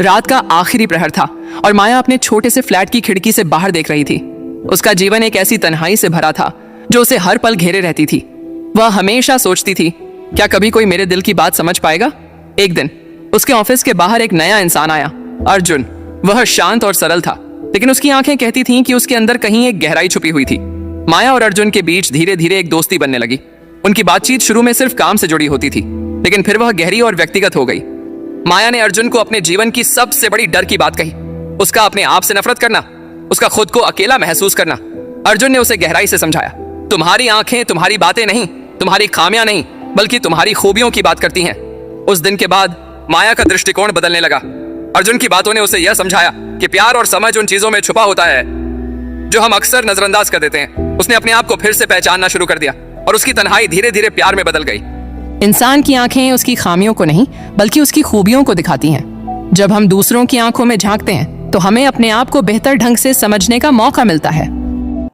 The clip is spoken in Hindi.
रात का आखिरी प्रहर था और माया अपने छोटे से फ्लैट की खिड़की से बाहर देख रही थी। उसका जीवन एक ऐसी तन्हाई से भरा था जो उसे हर पल घेरे रहती थी। वह हमेशा सोचती थी, क्या कभी कोई मेरे दिल की बात समझ पाएगा। एक दिन उसके ऑफिस के बाहर एक नया इंसान आया, अर्जुन। वह शांत और सरल था, लेकिन उसकी आंखें कहती थीं कि उसके अंदर कहीं एक गहराई छुपी हुई थी। माया और अर्जुन के बीच धीरे धीरे एक दोस्ती बनने लगी। उनकी बातचीत शुरू में सिर्फ काम से जुड़ी होती थी, लेकिन फिर वह गहरी और व्यक्तिगत हो गई। माया ने अर्जुन को अपने जीवन की सबसे बड़ी डर की बात कही, उसका अपने आप से नफरत करना, उसका खुद को अकेला महसूस करना। अर्जुन ने उसे गहराई से समझाया, तुम्हारी आंखें तुम्हारी बातें नहीं, तुम्हारी खामियां नहीं, बल्कि तुम्हारी खूबियों की बात करती हैं। उस दिन के बाद माया का दृष्टिकोण बदलने लगा। अर्जुन की बातों ने उसे यह समझाया कि प्यार और समझ उन चीजों में छुपा होता है जो हम अक्सर नजरअंदाज कर देते हैं। उसने अपने आप को फिर से पहचानना शुरू कर दिया और उसकी तन्हाई धीरे धीरे प्यार में बदल गई। इंसान की आंखें उसकी खामियों को नहीं, बल्कि उसकी खूबियों को दिखाती हैं। जब हम दूसरों की आंखों में झांकते हैं तो हमें अपने आप को बेहतर ढंग से समझने का मौका मिलता है।